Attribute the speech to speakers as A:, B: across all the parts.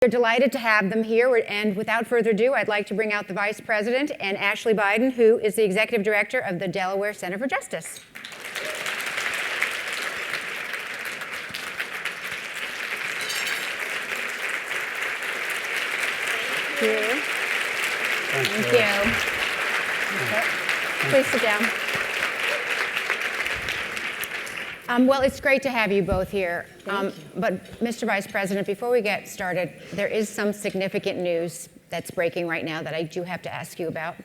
A: We're delighted to have them here, and without further ado, I'd like to bring out the Vice President and Ashley Biden, who is the Executive Director of the Delaware Center for Justice. Thank you. Thank you. Please sit down. Well, it's great to have you both here. But, Mr. Vice President, before we get started, there is some significant news that's breaking right now that I do have to ask you about.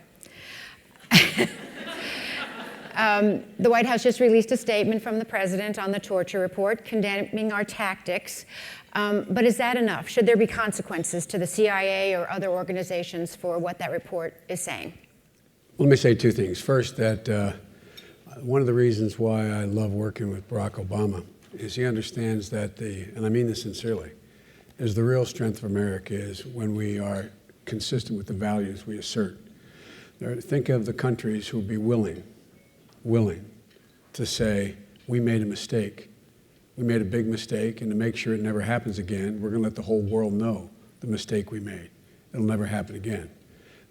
A: The White House just released a statement from the President on the torture report condemning our tactics. But is that enough? Should there be consequences to the CIA or other organizations for what that report is saying?
B: Let me say two things. First, that one of the reasons why I love working with Barack Obama is he understands that and I mean this sincerely, is the real strength of America is when we are consistent with the values we assert. Think of the countries who would be willing to say, we made a mistake. We made a big mistake, and to make sure it never happens again, we're going to let the whole world know the mistake we made. It'll never happen again.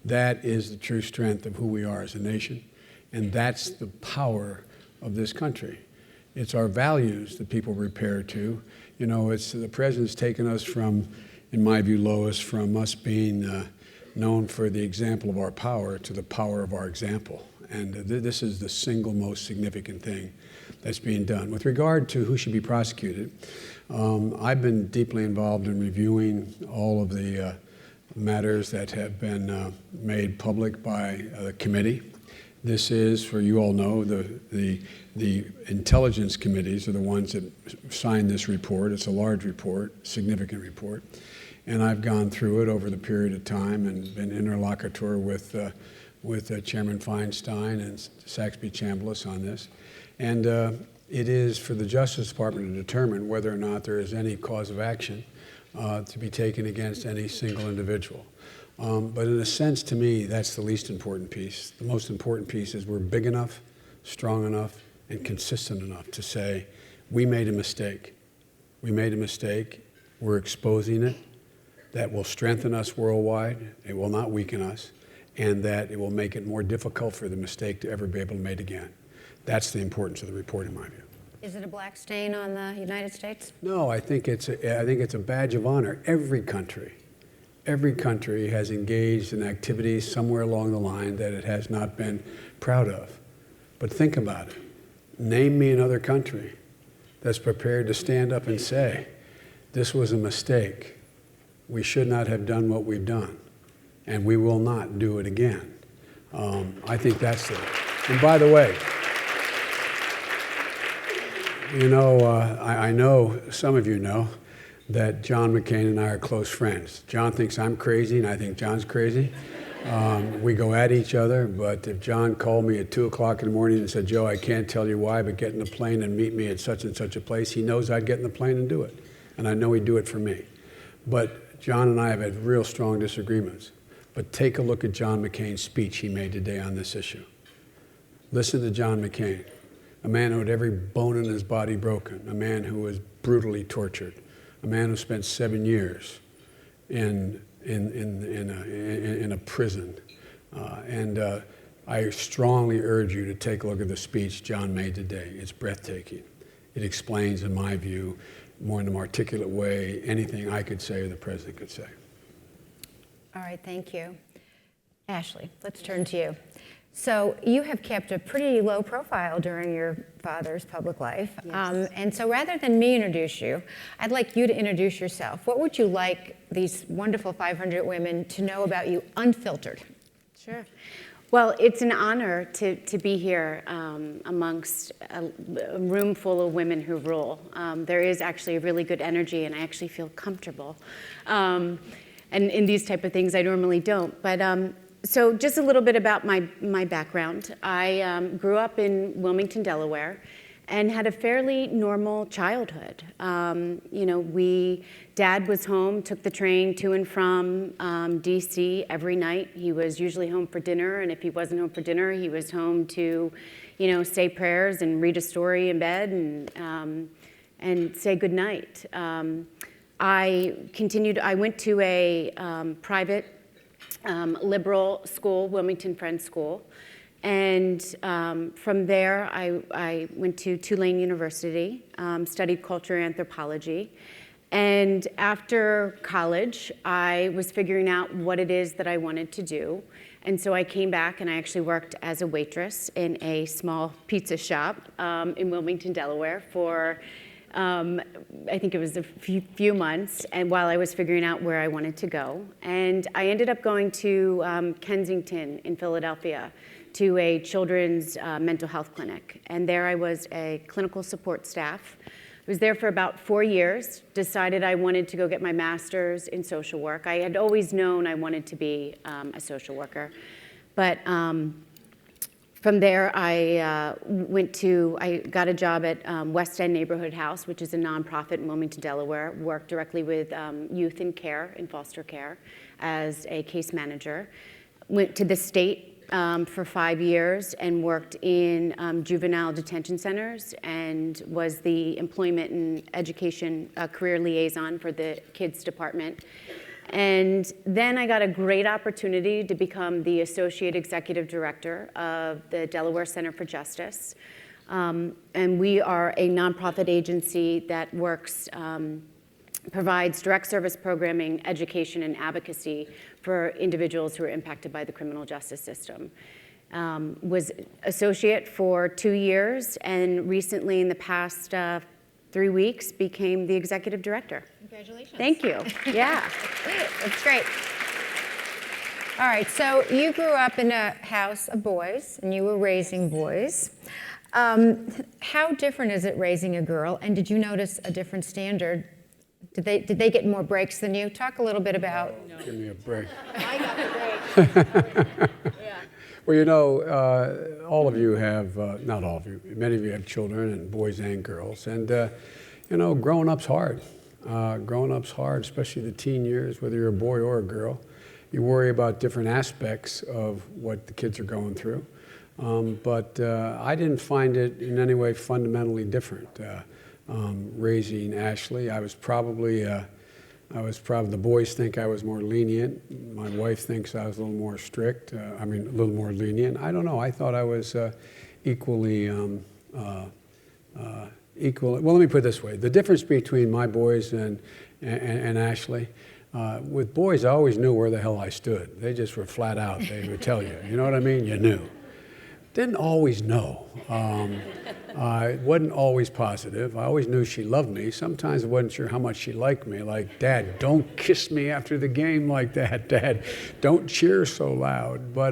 B: That is the true strength of who we are as a nation. And that's the power of this country. It's our values that people repair to. You know, it's the president's taken us from, in my view, Lois, from us being known for the example of our power to the power of our example. And this is the single most significant thing that's being done. With regard to who should be prosecuted, I've been deeply involved in reviewing all of the matters that have been made public by the committee. This is, for you all know, the intelligence committees are the ones that signed this report. It's a large report, significant report. And I've gone through it over the period of time and been interlocutor with Chairman Feinstein and Saxby-Chambliss on this. And it is for the Justice Department to determine whether or not there is any cause of action to be taken against any single individual. But in a sense, to me, that's the least important piece. The most important piece is we're big enough, strong enough, and consistent enough to say, we made a mistake. We made a mistake. We're exposing it. That will strengthen us worldwide. It will not weaken us. And that it will make it more difficult for the mistake to ever be able to be made again. That's the importance of the report, in my view.
A: Is it a black stain on the United States?
B: No, I think it's a badge of honor. Every country has engaged in activities somewhere along the line that it has not been proud of. But think about it. Name me another country that's prepared to stand up and say, this was a mistake. We should not have done what we've done, and we will not do it again. I think that's it. And by the way, you know, I know some of you know that John McCain and I are close friends. John thinks I'm crazy, and I think John's crazy. We go at each other, but if John called me at 2 o'clock in the morning and said, Joe, I can't tell you why, but get in the plane and meet me at such and such a place, he knows I'd get in the plane and do it. And I know he'd do it for me. But John and I have had real strong disagreements. But take a look at John McCain's speech he made today on this issue. Listen to John McCain, a man who had every bone in his body broken, a man who was brutally tortured, a man who spent 7 years in a prison. I strongly urge you to take a look at the speech John made today. It's breathtaking. It explains, in my view, more in an articulate way, anything I could say or the president could say.
A: All right, thank you. Ashley, let's turn to you. So you have kept a pretty low profile during your father's public life.
C: Yes.
A: And so rather than me introduce you, I'd like you to introduce yourself. What would you like these wonderful 500 women to know about you unfiltered?
C: Sure. Well, it's an honor to be here amongst a room full of women who rule. There is actually a really good energy, and I actually feel comfortable. And in these type of things, I normally don't. But so just a little bit about my background. I grew up in Wilmington, Delaware, and had a fairly normal childhood. You know, Dad was home, took the train to and from DC every night. He was usually home for dinner, and if he wasn't home for dinner, he was home to, you know, say prayers and read a story in bed and say goodnight. I went to a private liberal school, Wilmington Friends School. And from there, I went to Tulane University, studied culture and anthropology. And after college, I was figuring out what it is that I wanted to do. And so I came back and I actually worked as a waitress in a small pizza shop in Wilmington, Delaware for I think it was a few months, and while I was figuring out where I wanted to go. And I ended up going to Kensington in Philadelphia to a children's mental health clinic. And there I was a clinical support staff. I was there for about 4 years, decided I wanted to go get my master's in social work. I had always known I wanted to be a social worker. But from there, I got a job at West End Neighborhood House, which is a nonprofit in Wilmington, Delaware. Worked directly with youth in care, in foster care, as a case manager. Went to the state for 5 years and worked in juvenile detention centers and was the employment and education career liaison for the kids department. And then I got a great opportunity to become the Associate Executive Director of the Delaware Center for Justice. And we are a nonprofit agency that works, provides direct service programming, education, and advocacy for individuals who are impacted by the criminal justice system. Was associate for 2 years, and recently in the past 3 weeks became the executive director.
A: Congratulations.
C: Thank you. Yeah.
A: That's great. All right, so you grew up in a house of boys, and you were raising boys. How different is it raising a girl, and did you notice a different standard? Did they get more breaks than you? Talk a little bit about.
B: No. Give me a break.
C: I got the break. Yeah.
B: Well, you know, all of you have, not all of you, many of you have children, and boys and girls. And, you know, growing up's hard. Growing up's hard, especially the teen years, whether you're a boy or a girl. You worry about different aspects of what the kids are going through. But I didn't find it in any way fundamentally different. Raising Ashley, I was probably, the boys think I was more lenient. My wife thinks I was a little more strict. A little more lenient. I don't know. I thought I was equally, well, let me put it this way. The difference between my boys and Ashley, with boys, I always knew where the hell I stood. They just were flat out. They would tell you. You know what I mean? You knew. Didn't always know. It wasn't always positive. I always knew she loved me. Sometimes I wasn't sure how much she liked me. Like, Dad, don't kiss me after the game like that. Dad, don't cheer so loud. But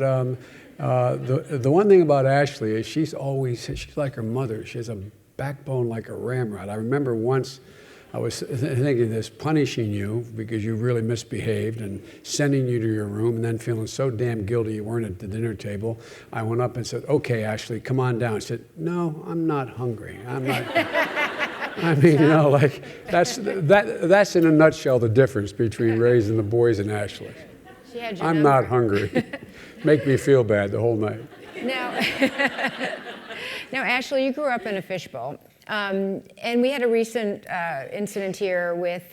B: the one thing about Ashley is she's like her mother. She has a backbone like a ramrod. I remember once I was thinking this, punishing you because you really misbehaved and sending you to your room and then feeling so damn guilty you weren't at the dinner table. I went up and said, okay, Ashley, come on down. She said, no, I'm not hungry. I'm not. I mean, you know, like that's in a nutshell the difference between raising the boys and Ashley.
A: She had your
B: I'm
A: number.
B: not hungry. Make me feel bad the whole night.
A: Now, Ashley, you grew up in a fishbowl. And we had a recent incident here with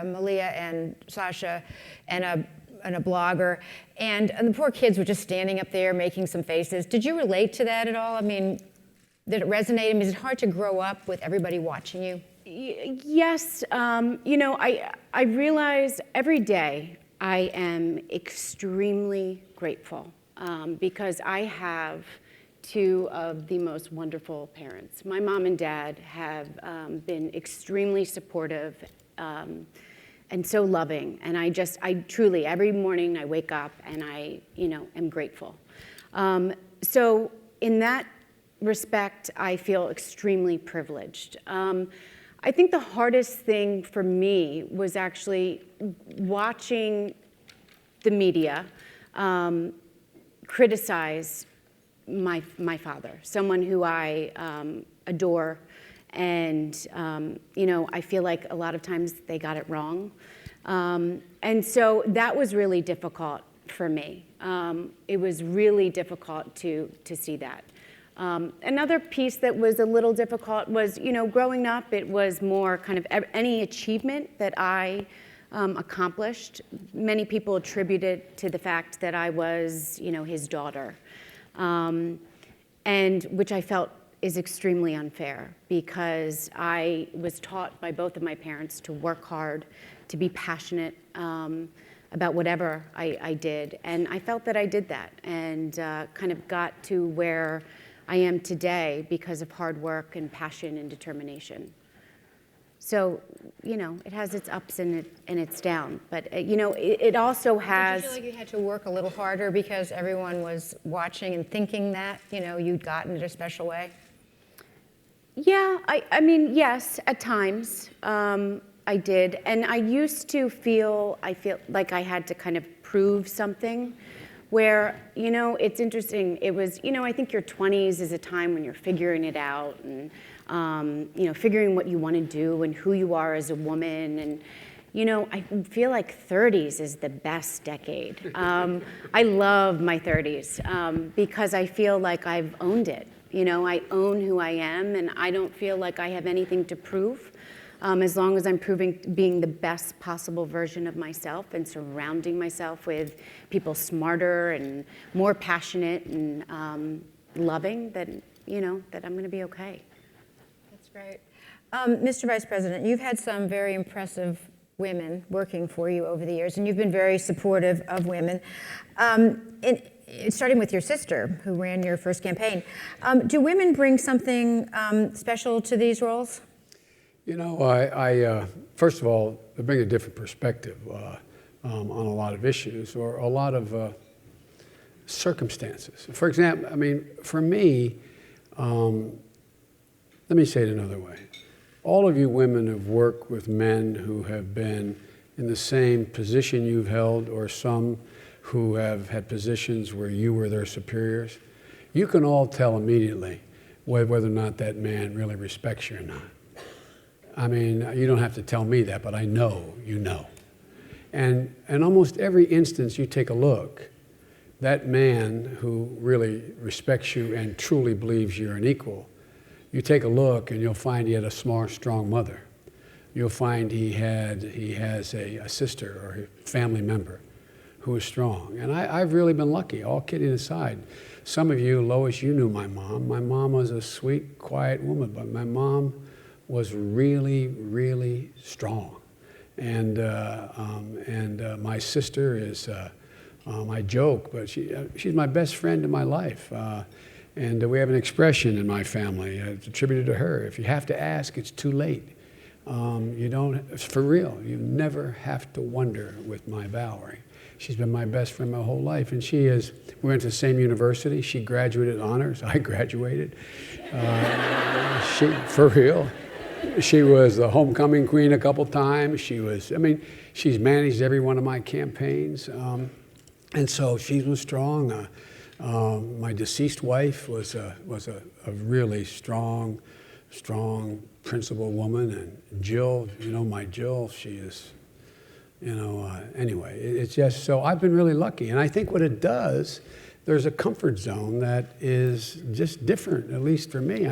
A: Malia and Sasha and a blogger, and the poor kids were just standing up there making some faces. Did you relate to that at all? I mean, did it resonate? I mean, is it hard to grow up with everybody watching you?
C: Yes. You know, I realize every day I am extremely grateful because I have two of the most wonderful parents. My mom and dad have been extremely supportive and so loving. And I truly, every morning I wake up and I, am grateful. So in that respect, I feel extremely privileged. I think the hardest thing for me was actually watching the media criticize my father, someone who I adore, and I feel like a lot of times they got it wrong, and so that was really difficult for me. It was really difficult to see that. Another piece that was a little difficult was, growing up, it was more kind of any achievement that I accomplished. Many people attribute it to the fact that I was, his daughter, and which I felt is extremely unfair, because I was taught by both of my parents to work hard, to be passionate about whatever I did. And I felt that I did that, and kind of got to where I am today because of hard work and passion and determination. So, it has its ups and its downs, but it also has.
A: Did you feel like you had to work a little harder because everyone was watching and thinking that, you'd gotten it a special way?
C: Yeah, I mean, yes, at times I did. And I used to feel like I had to kind of prove something, where, it's interesting. It was, I think your 20s is a time when you're figuring it out and, figuring what you want to do and who you are as a woman. And, I feel like 30s is the best decade. I love my 30s because I feel like I've owned it. I own who I am, and I don't feel like I have anything to prove, as long as I'm being the best possible version of myself and surrounding myself with people smarter and more passionate and loving, that I'm going to be okay.
A: That's great. Mr. Vice President, you've had some very impressive women working for you over the years, and you've been very supportive of women. Starting with your sister, who ran your first campaign. Do women bring something special to these roles?
B: I first of all, they bring a different perspective on a lot of issues, or a lot of circumstances. For example, for me, let me say it another way. All of you women have worked with men who have been in the same position you've held, or some who have had positions where you were their superiors. You can all tell immediately whether or not that man really respects you or not. You don't have to tell me that, but I know you know. And in almost every instance you take a look, that man who really respects you and truly believes you're an equal, you take a look and you'll find he had a smart, strong mother. You'll find he has a sister or a family member who is strong. And I've really been lucky, all kidding aside. Some of you, Lois, you knew my mom. My mom was a sweet, quiet woman, but my mom was really, really strong. And my sister is, I joke, but she's my best friend in my life. And we have an expression in my family, it's attributed to her: if you have to ask, it's too late. You don't, for real, you never have to wonder with my Valerie. She's been my best friend my whole life, and we went to the same university. She graduated honors, I graduated. For real. She was the homecoming queen a couple times. She's managed every one of my campaigns. And so she was strong. My deceased wife was a really strong, principled woman. And Jill, my Jill, she is, anyway, it's just, so I've been really lucky. And I think what it does, there's a comfort zone that is just different, at least for me.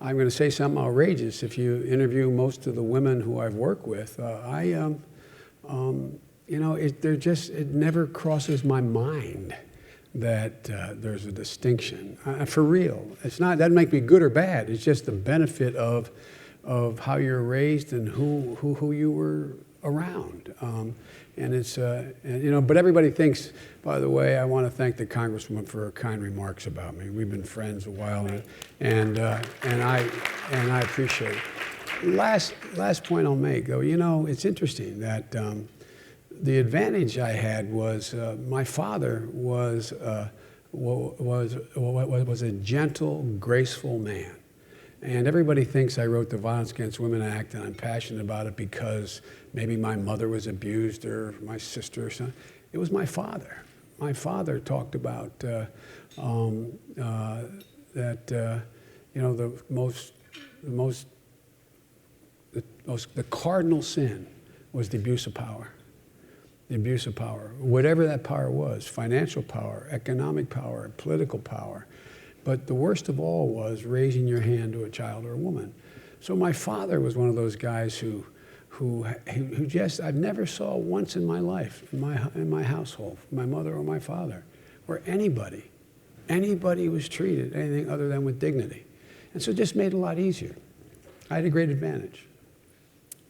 B: I'm going to say something outrageous. If you interview most of the women who I've worked with, it never crosses my mind that there's a distinction. For real. It doesn't make me good or bad. It's just the benefit of how you're raised and who you were around. But everybody thinks, by the way, I want to thank the Congresswoman for her kind remarks about me. We've been friends a while, and I appreciate it. Last point I'll make, though, it's interesting that the advantage I had was my father was a gentle, graceful man. And everybody thinks I wrote the Violence Against Women Act and I'm passionate about it because maybe my mother was abused or my sister or something. It was my father. My father talked about the cardinal sin was the abuse of power. The abuse of power, whatever that power was, financial power, economic power, political power. But the worst of all was raising your hand to a child or a woman. So my father was one of those guys who just, I've never saw once in my life, in my household, my mother or my father, where anybody was treated anything other than with dignity. And so it just made it a lot easier. I had a great advantage.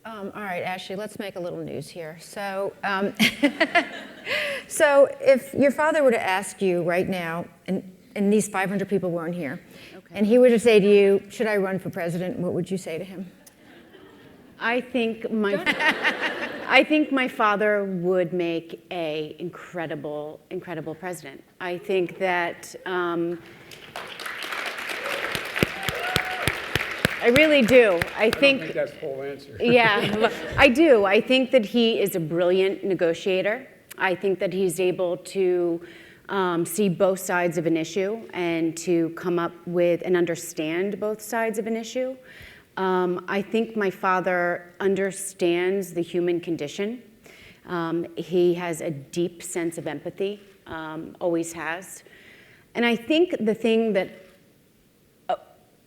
A: All right, Ashley, let's make a little news here. So, so if your father were to ask you right now, and these 500 people weren't here,
C: okay,
A: and he were to say to you, should I run for president, what would you say to him?
C: I think my father would make an incredible president. I think that I really do. I
B: don't think that's the whole answer.
C: Yeah, I do. I think that he is a brilliant negotiator. I think that he's able to see both sides of an issue and to come up with and understand both sides of an issue. I think my father understands the human condition. He has a deep sense of empathy, always has. And I think the thing that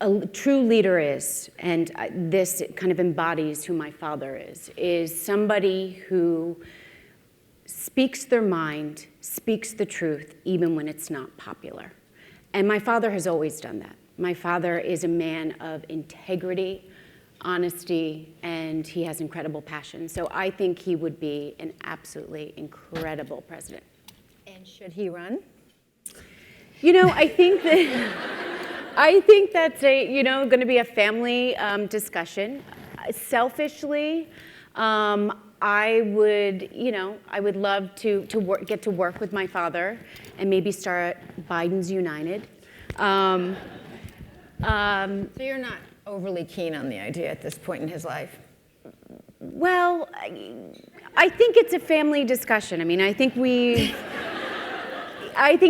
C: a true leader is, and this kind of embodies who my father is somebody who speaks their mind, speaks the truth, even when it's not popular. And my father has always done that. My father is a man of integrity, honesty, and he has incredible passion. So I think he would be an absolutely incredible president.
A: And should he run?
C: You know, I think that's going to be a family discussion. Selfishly, I would love to get to work with my father and maybe start Biden's United.
A: So you're not overly keen on the idea at this point in his life?
C: Well, I think it's a family discussion. I mean, I think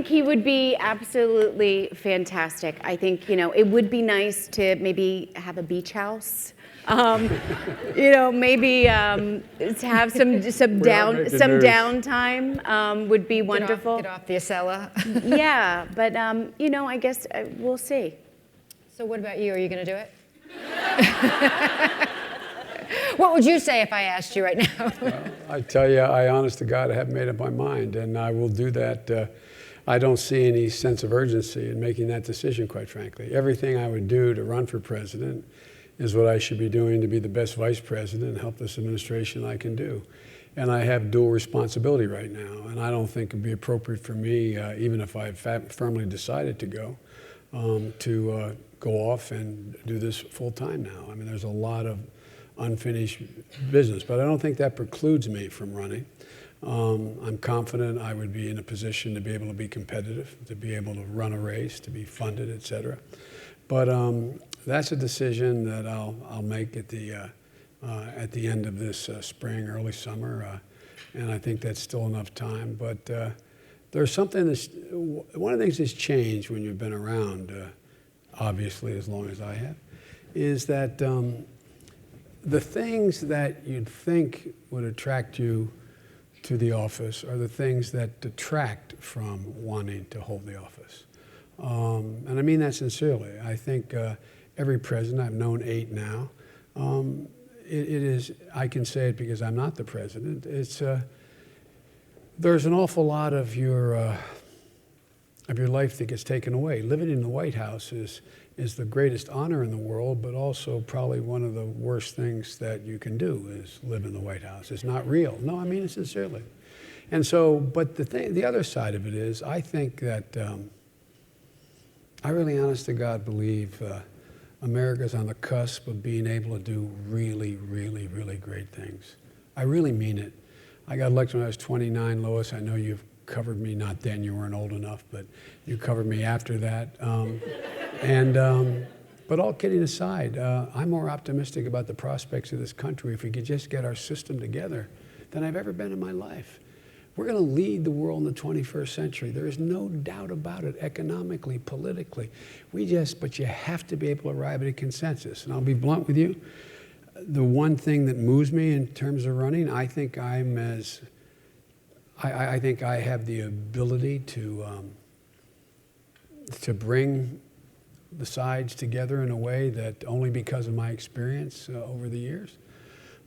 C: he would be absolutely fantastic. I think, it would be nice to maybe have a beach house. Maybe to have some downtime would be wonderful.
A: Get off the Acela.
C: Yeah, but I guess we'll see.
A: So what about you? Are you going to do it? What would you say if I asked you right now?
B: Well, I tell you, I honest to God, I haven't made up my mind, and I will do that. I don't see any sense of urgency in making that decision, quite frankly. Everything I would do to run for president is what I should be doing to be the best vice president and help this administration I can do. And I have dual responsibility right now, and I don't think it'd be appropriate for me, even if I firmly decided to go off and do this full time now. I mean, there's a lot of unfinished business, but I don't think that precludes me from running. I'm confident I would be in a position to be able to be competitive, to be able to run a race, to be funded, et cetera. But that's a decision that I'll make at the end of this spring, early summer, and I think that's still enough time. But there's something one of the things that's changed when you've been around, obviously as long as I have, is that the things that you'd think would attract you to the office are the things that detract from wanting to hold the office. And I mean that sincerely. I think every president, I've known 8 now, it is, I can say it because I'm not the president, there's an awful lot of your life that gets taken away. Living in the White House is the greatest honor in the world, but also probably one of the worst things that you can do is live in the White House. It's not real. No, I mean it sincerely. And so, but the other side of it is, I think that I really, honest to God, believe America's on the cusp of being able to do really, really, really great things. I really mean it. I got elected when I was 29, Lois. I know you've covered me, not then, you weren't old enough, but you covered me after that. But all kidding aside, I'm more optimistic about the prospects of this country if we could just get our system together than I've ever been in my life. We're going to lead the world in the 21st century. There is no doubt about it, economically, politically. But you have to be able to arrive at a consensus. And I'll be blunt with you. The one thing that moves me in terms of running, I think I think I have the ability to bring the sides together in a way that only because of my experience over the years.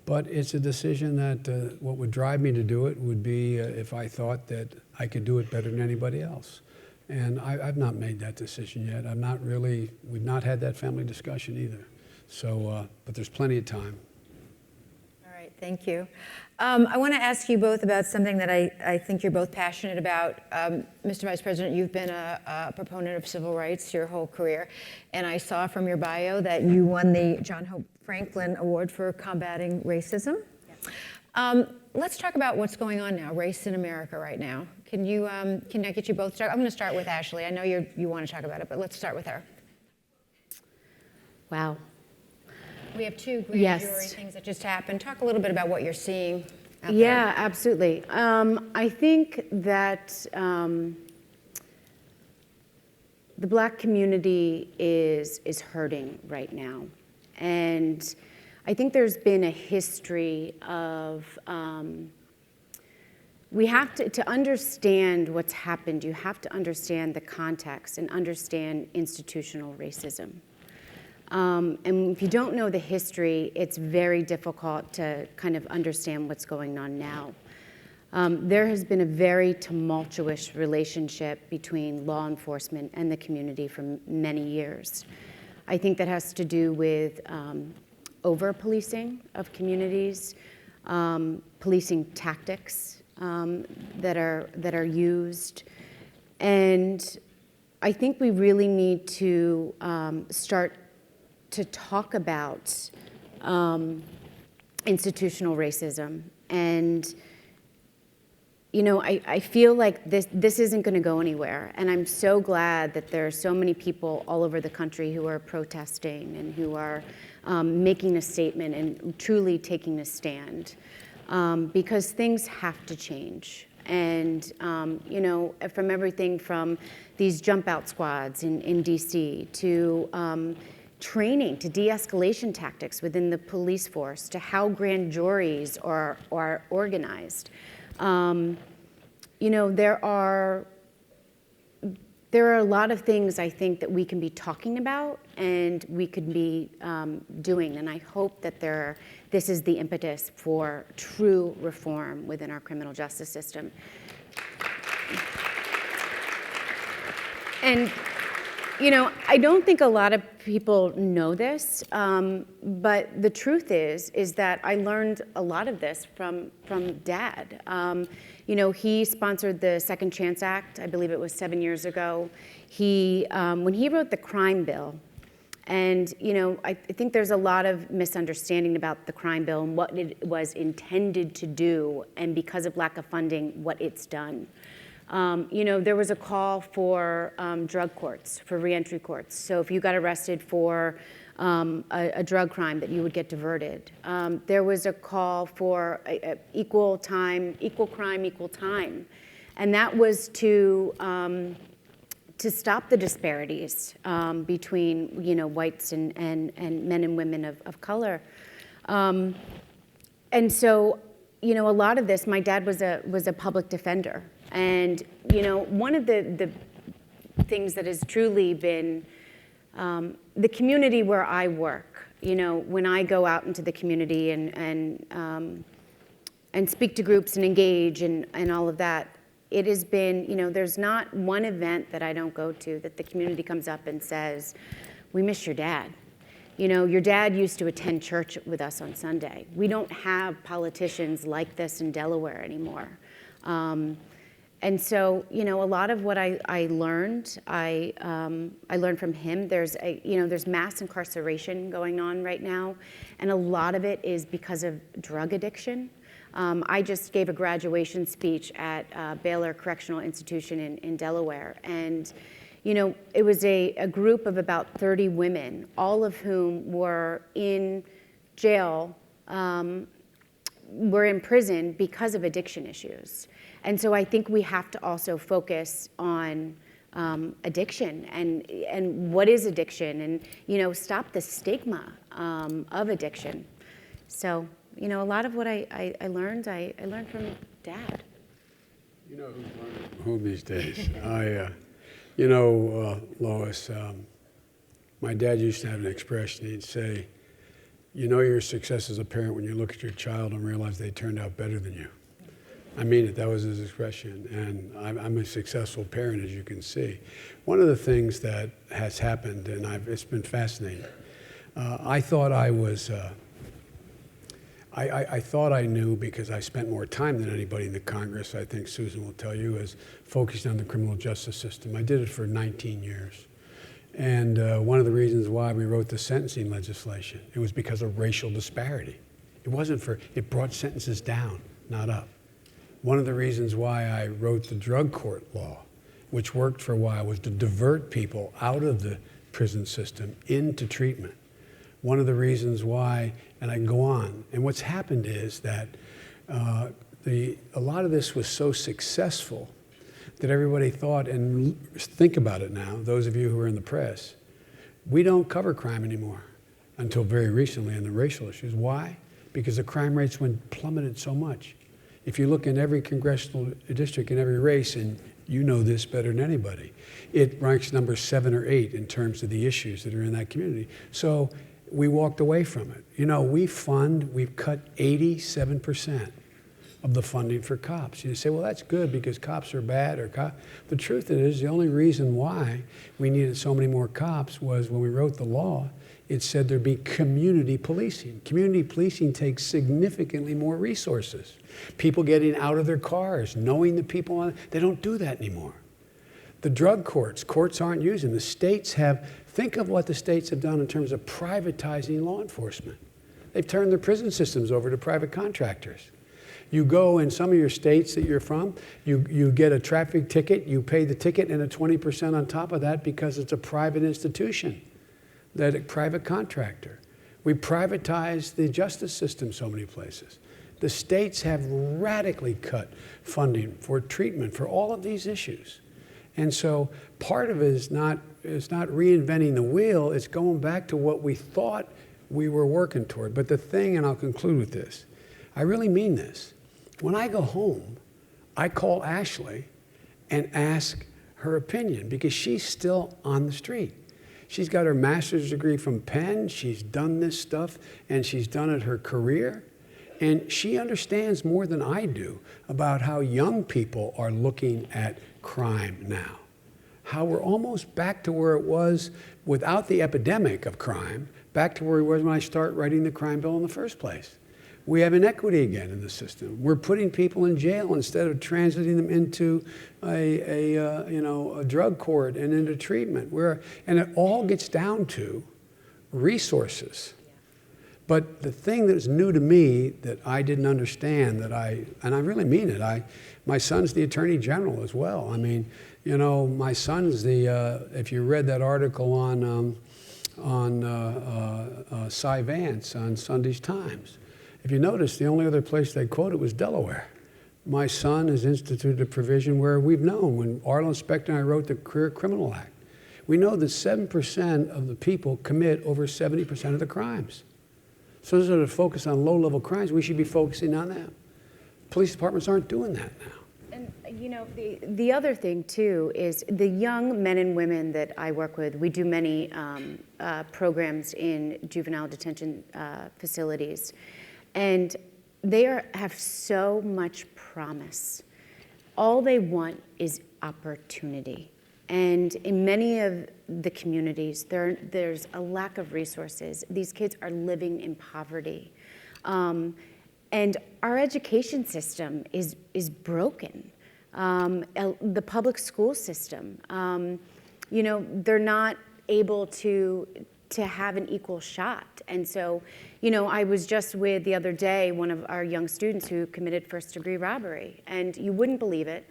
B: But it's a decision that what would drive me to do it would be if I thought that I could do it better than anybody else. And I've not made that decision yet. We've not had that family discussion either. So, but there's plenty of time.
A: All right, thank you. I want to ask you both about something that I think you're both passionate about. Mr. Vice President, you've been a proponent of civil rights your whole career, and I saw from your bio that you won the John Hope Franklin Award for combating racism. Yes. Let's talk about what's going on now, race in America right now. Can I get you both to start? I'm going to start with Ashley. I know you want to talk about it, but let's start with her.
C: Wow.
A: We have two grand jury things that just happened. Talk a little bit about what you're seeing out there.
C: Yeah, absolutely. I think that the Black community is hurting right now. And I think there's been a history of, we have to understand what's happened, you have to understand the context and understand institutional racism. And if you don't know the history, it's very difficult to kind of understand what's going on now. There has been a very tumultuous relationship between law enforcement and the community for many years. I think that has to do with over-policing of communities, policing tactics that are used. And I think we really need to start to talk about institutional racism. And, you know, I feel like this isn't going to go anywhere. And I'm so glad that there are so many people all over the country who are protesting and who are making a statement and truly taking a stand, because things have to change. And, you know, from everything from these jump out squads in DC to training, to de-escalation tactics within the police force, to how grand juries are organized. You know, there are a lot of things I think that we can be talking about and we could be doing, and I hope that this is the impetus for true reform within our criminal justice system. And, you know, I don't think a lot of people know this, but the truth is that I learned a lot of this from Dad. You know, he sponsored the Second Chance Act, I believe it was 7 years ago. When he wrote the crime bill, and, you know, I think there's a lot of misunderstanding about the crime bill and what it was intended to do, and because of lack of funding, what it's done. You know, there was a call for drug courts, for reentry courts. So if you got arrested for a drug crime, that you would get diverted. There was a call for equal crime, equal time. And that was to stop the disparities between, you know, whites and men and women of color. And so, you know, a lot of this, my dad was a public defender. And, you know, one of the things that has truly been the community where I work, you know, when I go out into the community and speak to groups and engage and all of that, it has been, you know, there's not one event that I don't go to that the community comes up and says, we miss your dad. You know, your dad used to attend church with us on Sunday. We don't have politicians like this in Delaware anymore. And so, you know, a lot of what I learned, I learned from him. There's mass incarceration going on right now, and a lot of it is because of drug addiction. I just gave a graduation speech at Baylor Correctional Institution in Delaware, and, you know, it was a group of about 30 women, all of whom were in jail, were in prison because of addiction issues. And so I think we have to also focus on addiction and what is addiction, and, you know, stop the stigma of addiction. So, you know, a lot of what I learned from Dad.
B: You know who's learning from whom these days? You know, Lois, My dad used to have an expression. He'd say, you know your success as a parent when you look at your child and realize they turned out better than you. I mean it, that was his expression. And I'm a successful parent, as you can see. One of the things that has happened, and it's been fascinating, I thought I was, I thought I knew because I spent more time than anybody in the Congress, I think Susan will tell you, is focused on the criminal justice system. I did it for 19 years. And one of the reasons why we wrote the sentencing legislation, it was because of racial disparity. It wasn't for, it brought sentences down, not up. One of the reasons why I wrote the drug court law, which worked for a while, was to divert people out of the prison system into treatment. One of the reasons why, and I can go on, and what's happened is that a lot of this was so successful that everybody thought, and think about it now, those of you who are in the press, we don't cover crime anymore until very recently in the racial issues. Why? Because the crime rates plummeted so much. If you look in every congressional district, in every race, and you know this better than anybody, it ranks number 7 or 8 in terms of the issues that are in that community. So we walked away from it. You know, we've cut 87% of the funding for cops. You say, well, that's good because cops are bad The truth is, the only reason why we needed so many more cops was when we wrote the law, it said there'd be community policing. Community policing takes significantly more resources. People getting out of their cars, knowing the people, they don't do that anymore. The drug courts aren't using. The states have, think of what the states have done in terms of privatizing law enforcement. They've turned their prison systems over to private contractors. You go in some of your states that you're from, you get a traffic ticket, you pay the ticket and a 20% on top of that because it's a private institution, that a private contractor. We privatize the justice system so many places. The states have radically cut funding for treatment for all of these issues. And so part of it is not reinventing the wheel, it's going back to what we thought we were working toward. But the thing, and I'll conclude with this, I really mean this. When I go home, I call Ashley and ask her opinion because she's still on the street. She's got her master's degree from Penn. She's done this stuff, and she's done it her career. And she understands more than I do about how young people are looking at crime now. How we're almost back to where it was without the epidemic of crime, back to where it was when I started writing the crime bill in the first place. We have inequity again in the system. We're putting people in jail instead of transiting them into a drug court and into treatment. And it all gets down to resources. But the thing that's new to me that I didn't understand, and I really mean it, my son's the Attorney General as well. I mean, you know, my son's if you read that article on Cy Vance on Sunday's Times, if you notice, the only other place they quoted was Delaware. My son has instituted a provision where we've known, when Arlen Specter and I wrote the Career Criminal Act, we know that 7% of the people commit over 70% of the crimes. So instead of focus on low-level crimes, we should be focusing on them. Police departments aren't doing that now.
C: And you know, the other thing too is the young men and women that I work with, we do many programs in juvenile detention facilities. And they have so much promise. All they want is opportunity. And in many of the communities, there's a lack of resources. These kids are living in poverty. And our education system is broken. The public school system, you know, they're not able to have an equal shot. And so, you know, I was just with the other day one of our young students who committed first-degree robbery, and you wouldn't believe it.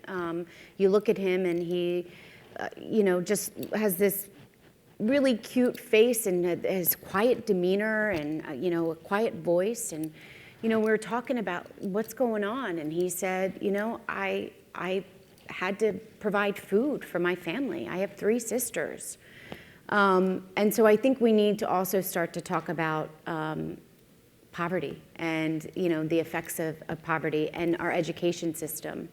C: You look at him and he, you know, just has this really cute face and his quiet demeanor and, you know, a quiet voice. And, you know, we were talking about what's going on, and he said, you know, I had to provide food for my family. I have 3 sisters. And so I think we need to also start to talk about poverty and, you know, the effects of poverty and our education system.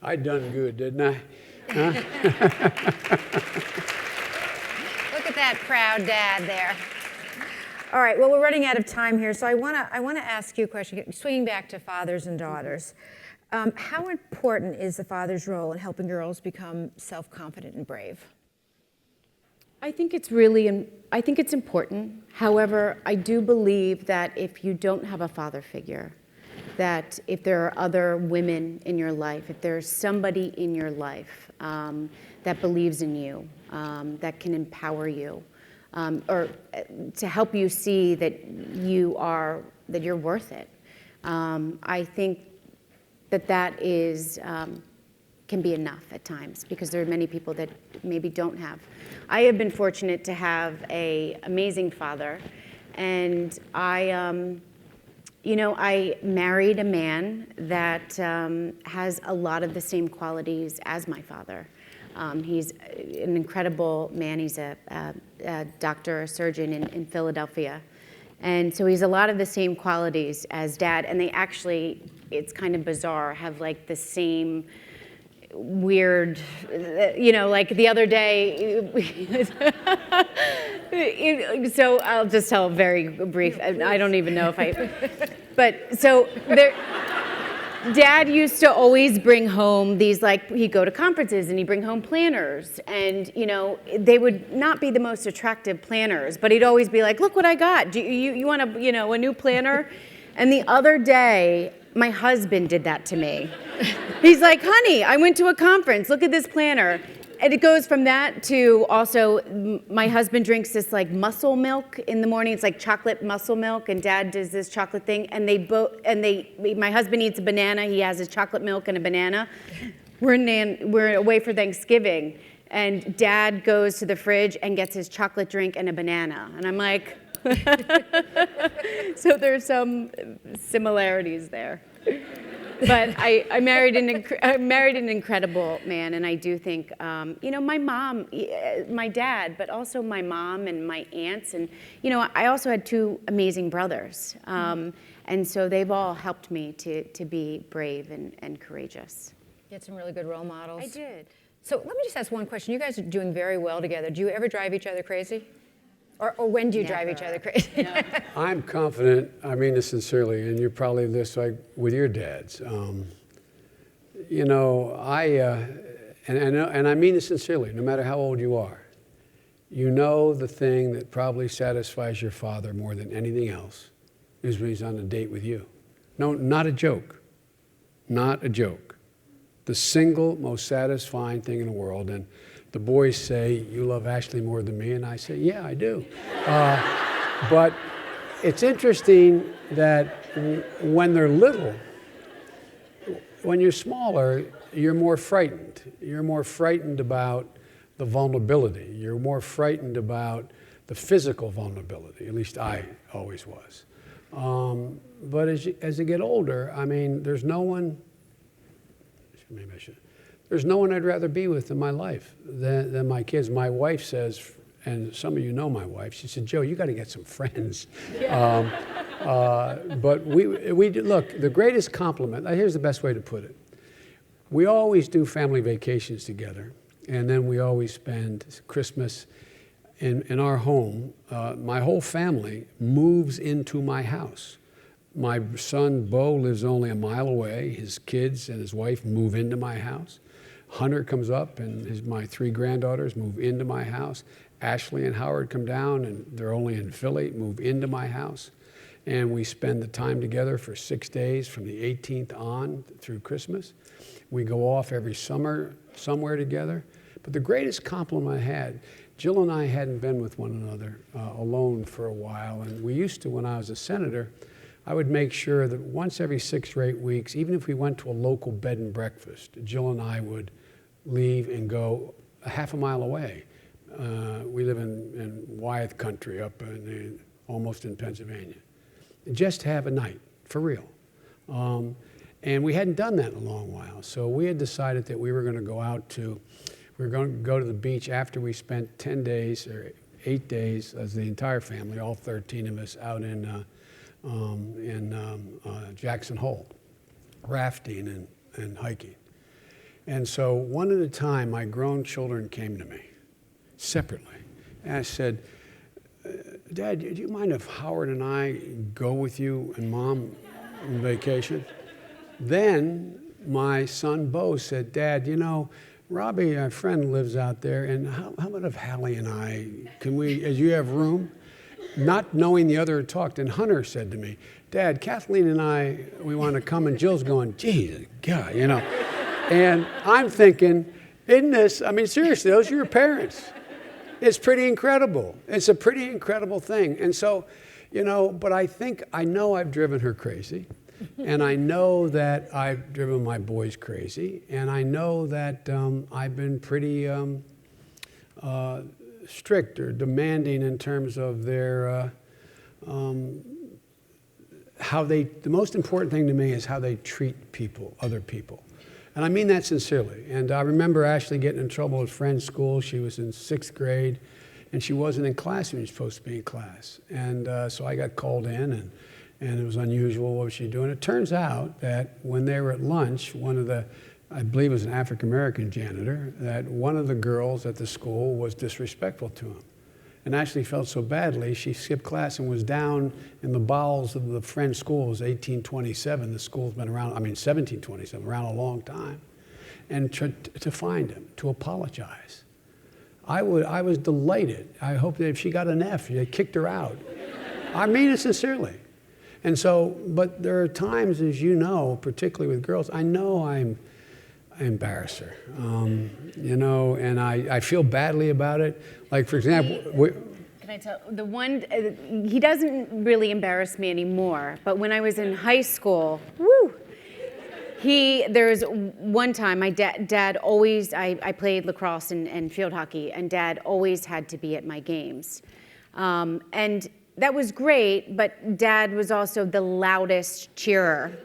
B: I done good, didn't I? Huh?
A: that proud dad there. All right, well, we're running out of time here, so I want to ask you a question, swinging back to fathers and daughters. How important is the father's role in helping girls become self-confident and brave?
C: I think it's important. However, I do believe that if you don't have a father figure, that if there are other women in your life, if there's somebody in your life that believes in you, that can empower you, or to help you see that you're worth it, I think that is can be enough at times, because there are many people that maybe don't have. I have been fortunate to have an amazing father, and I married a man that has a lot of the same qualities as my father. He's an incredible man. He's a doctor, a surgeon in Philadelphia. And so he's a lot of the same qualities as Dad, and they actually, it's kind of bizarre, have like the same weird, like the other day, so I'll just tell a very brief, I don't even know if but so there, Dad used to always bring home these, he'd go to conferences and he'd bring home planners, and they would not be the most attractive planners, but he'd always be like, look what I got, do you want a new planner? And the other day, my husband did that to me. He's like, honey, I went to a conference, look at this planner. And it goes from that to also, my husband drinks this muscle milk in the morning. It's like chocolate muscle milk, and Dad does this chocolate thing. And my husband eats a banana. He has his chocolate milk and a banana. We're away for Thanksgiving, and Dad goes to the fridge and gets his chocolate drink and a banana. And I'm like, so there's some similarities there. But I married an incredible man, and I do think, my mom, my dad, but also my mom and my aunts, and I also had two amazing brothers, and so they've all helped me to be brave and courageous.
A: You had some really good role models.
C: I did.
A: So let me just ask one question. You guys are doing very well together. Do you ever drive each other crazy? Or when do you drive each other crazy? No.
B: I'm confident, I mean this sincerely, and you're probably this with your dads. And I mean this sincerely, no matter how old you are. The thing that probably satisfies your father more than anything else is when he's on a date with you. No, not a joke. Not a joke. The single most satisfying thing in the world. And the boys say, you love Ashley more than me, and I say, yeah, I do. But it's interesting that when they're little, when you're smaller, you're more frightened. You're more frightened about the vulnerability. You're more frightened about the physical vulnerability, at least I always was. But as you get older, I mean, there's no one I'd rather be with in my life than my kids. My wife says, and some of you know my wife, she said, Joe, you got to get some friends. Yeah. But we look, the greatest compliment, here's the best way to put it. We always do family vacations together, and then we always spend Christmas in our home. My whole family moves into my house. My son, Bo, lives only a mile away. His kids and his wife move into my house. Hunter comes up, and my three granddaughters move into my house. Ashley and Howard come down, and they're only in Philly, move into my house. And we spend the time together for 6 days from the 18th on through Christmas. We go off every summer somewhere together. But the greatest compliment I had, Jill and I hadn't been with one another alone for a while. And we used to, when I was a senator, I would make sure that once every 6 or 8 weeks, even if we went to a local bed and breakfast, Jill and I would leave and go a half a mile away. We live in Wyeth country up almost in Pennsylvania. Just have a night, for real. And we hadn't done that in a long while. So we had decided that we were going to go to the beach after we spent 10 days or 8 days as the entire family, all 13 of us, out in Jackson Hole, rafting and hiking. And so one at a time, my grown children came to me separately And I said, Dad, do you mind if Howard and I go with you and Mom on vacation? Then my son Bo said, Dad, you know, Robbie, our friend, lives out there, and how about if Hallie and I, can we, as you have room? Not knowing the other had talked, and Hunter said to me, Dad, Kathleen and I, we want to come, and Jill's going, Jesus, God, you know. And I'm thinking, isn't this, I mean, seriously, those are your parents. It's pretty incredible. It's a pretty incredible thing. And so, you know, but I know I've driven her crazy. And I know that I've driven my boys crazy. And I know that I've been pretty strict or demanding in terms of their, the most important thing to me is how they treat people, other people. And I mean that sincerely. And I remember Ashley getting in trouble at Friend's school. She was in 6th grade, and she wasn't in class when she was supposed to be in class. And so I got called in, and it was unusual. What was she doing? It turns out that when they were at lunch, one of the, I believe it was an African-American janitor, that one of the girls at the school was disrespectful to him. And Ashley felt so badly, she skipped class and was down in the bowels of the Friend school. It was 1827. The school's been around, 1727, around a long time. And to find him, to apologize. I was delighted. I hope that if she got an F, they kicked her out. I mean it sincerely. And so, but there are times, as you know, particularly with girls, I know I embarrass her, you know, and I feel badly about it. Like, for example,
C: Can I tell, the one, he doesn't really embarrass me anymore, but when I was in high school, there's one time, my dad always, I played lacrosse and field hockey, and Dad always had to be at my games. And that was great, but Dad was also the loudest cheerer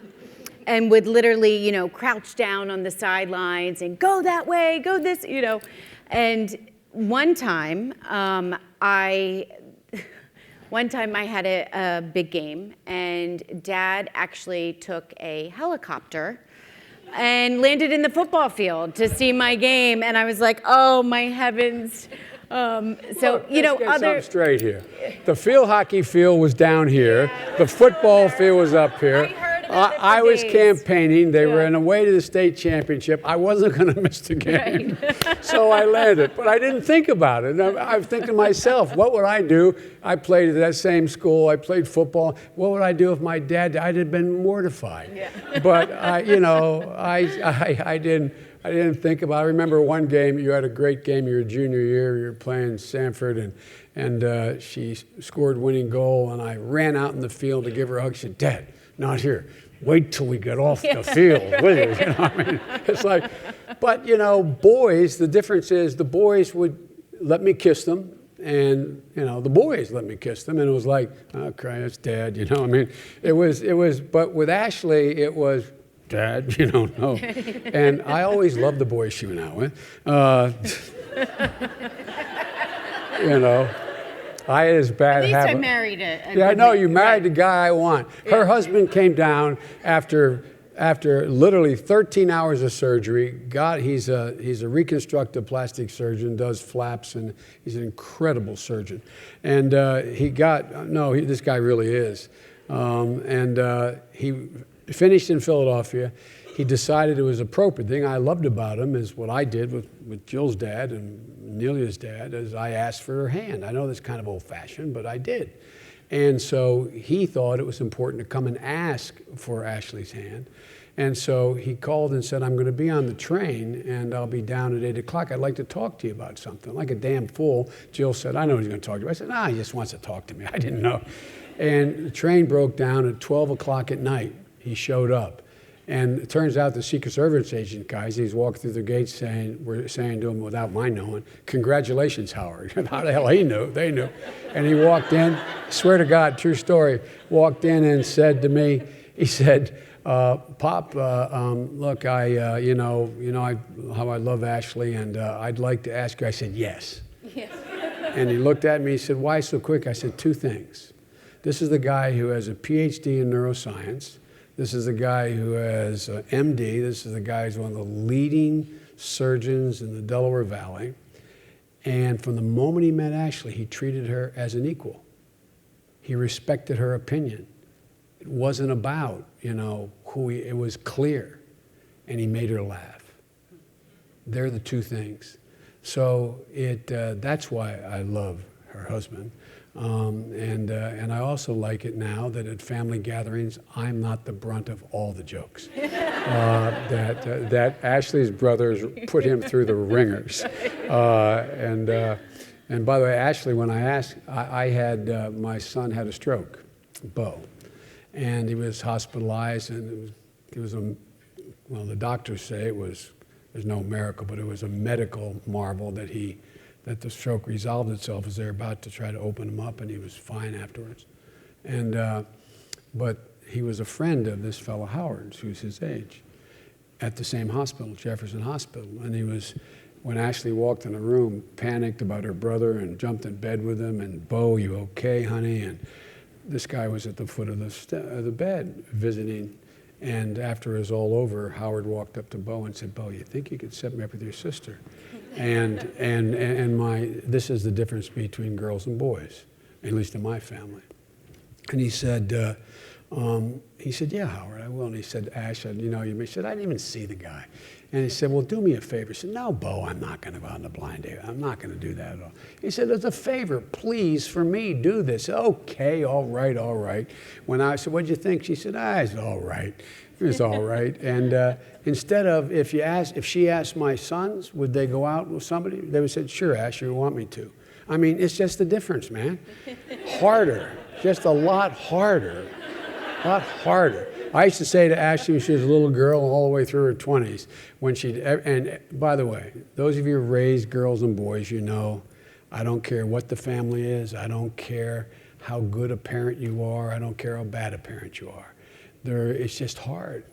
C: and would literally, you know, crouch down on the sidelines and go that way, go this, you know. And one time I had a big game, and Dad actually took a helicopter and landed in the football field to see my game, and I was like, oh my heavens. So, you know,
B: let's get something straight here. The field hockey field was down here. Yeah. The football field was up here. I was campaigning. They were on the way to the state championship. I wasn't going to miss the game. Right. So I landed. But I didn't think about it. I'm thinking to myself, what would I do? I played at that same school. I played football. What would I do if my dad died? I'd have been mortified. Yeah. But, I didn't think about it. I remember one game, you had a great game your junior year. You were playing Sanford, and she scored winning goal, and I ran out in the field to give her a hug. She said, Dad, not here. Wait till we get off the field, will you? You know, I mean, it's like, but, you know, boys, the difference is the boys would let me kiss them, and, you know, the boys let me kiss them, and it was like, oh, cry, that's Dad, you know, I mean, it was, but with Ashley, it was, Dad, you don't know. And I always loved the boys she went out with. You know, I had this bad habit.
C: At least I married a
B: Yeah, I know, you married the guy I want. Her husband came down after literally 13 hours of surgery. He's a reconstructive plastic surgeon, does flaps, and he's an incredible surgeon. And this guy really is. He finished in Philadelphia. He decided it was appropriate. The thing I loved about him is what I did with Jill's dad and Nelia's dad, is I asked for her hand. I know that's kind of old-fashioned, but I did. And so he thought it was important to come and ask for Ashley's hand. And so he called and said, I'm going to be on the train, and I'll be down at 8 o'clock. I'd like to talk to you about something. Like a damn fool, Jill said, I know he's going to talk to you. I said, he just wants to talk to me. I didn't know. And the train broke down at 12 o'clock at night. He showed up. And it turns out the Secret Service agent guys, he's walked through the gates were saying to him without my knowing, congratulations, Howard. How the hell he knew? They knew. And he walked in, swear to God, true story, walked in and said to me, he said, Pop, look, how I love Ashley, and I'd like to ask you. I said, yes. Yes. And he looked at me, he said, why so quick? I said, 2 things. This is the guy who has a PhD in neuroscience. This is the guy who has an MD. This is the guy who's one of the leading surgeons in the Delaware Valley. And from the moment he met Ashley, he treated her as an equal. He respected her opinion. It wasn't about, it was clear. And he made her laugh. They're the two things. So that's why I love her husband. And I also like it now that at family gatherings, I'm not the brunt of all the jokes. That Ashley's brothers put him through the ringers. And by the way, Ashley, when I asked, I had, my son had a stroke, Bo, and he was hospitalized, and the doctors say there's no miracle, but it was a medical marvel that the stroke resolved itself as they were about to try to open him up, and he was fine afterwards. But he was a friend of this fellow Howard, who's his age, at the same hospital, Jefferson Hospital. And when Ashley walked in the room, panicked about her brother and jumped in bed with him, and Bo, you okay, honey? And this guy was at the foot of the bed visiting. And after it was all over, Howard walked up to Bo and said, Bo, you think you could set me up with your sister? And this is the difference between girls and boys, at least in my family. And he said, yeah, Howard, I will. And he said, Ash, he said, I didn't even see the guy. And he said, well, do me a favor. He said, no, Bo, I'm not going to go out on a blind date. I'm not going to do that at all. He said, as a favor, please, for me, do this. Okay, all right. When I said, what'd you think? She said, it's all right. It was all right. And instead of, if she asked my sons, would they go out with somebody? They would say, sure, Ash, you want me to. I mean, it's just the difference, man. Harder, just a lot harder. A lot harder. I used to say to Ashley when she was a little girl all the way through her 20s, and by the way, those of you who raised girls and boys, I don't care what the family is, I don't care how good a parent you are, I don't care how bad a parent you are. It's just hard.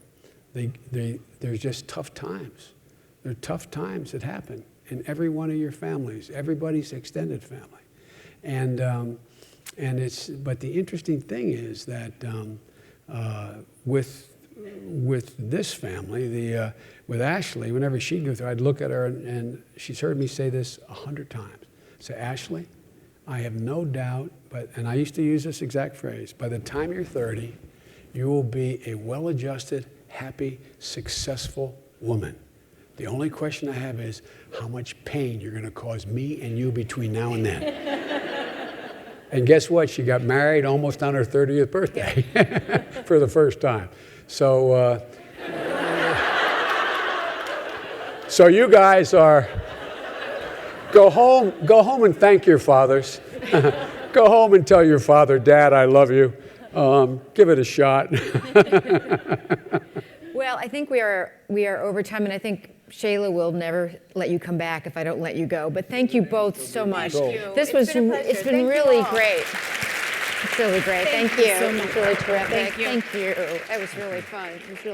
B: There's just tough times. There are tough times that happen in every one of your families, everybody's extended family. But the interesting thing is that with this family, with Ashley, whenever she'd go through, I'd look at her, and she's heard me say this 100 times. Say, Ashley, I have no doubt, and I used to use this exact phrase, by the time you're 30, you will be a well-adjusted, happy, successful woman. The only question I have is how much pain you're going to cause me and you between now and then. And guess what? She got married almost on her 30th birthday for the first time. So, so you guys go home and thank your fathers. Go home and tell your father, Dad, I love you. Give it a shot.
A: Well, I think we are over time, and I think Shayla will never let you come back if I don't let you go. But thank you both so much.
C: Thank you.
A: It's been really great. It's really great. Thank you.
C: so much.
A: It's really terrific.
C: Thank you.
A: Thank you. That was really fun. It was really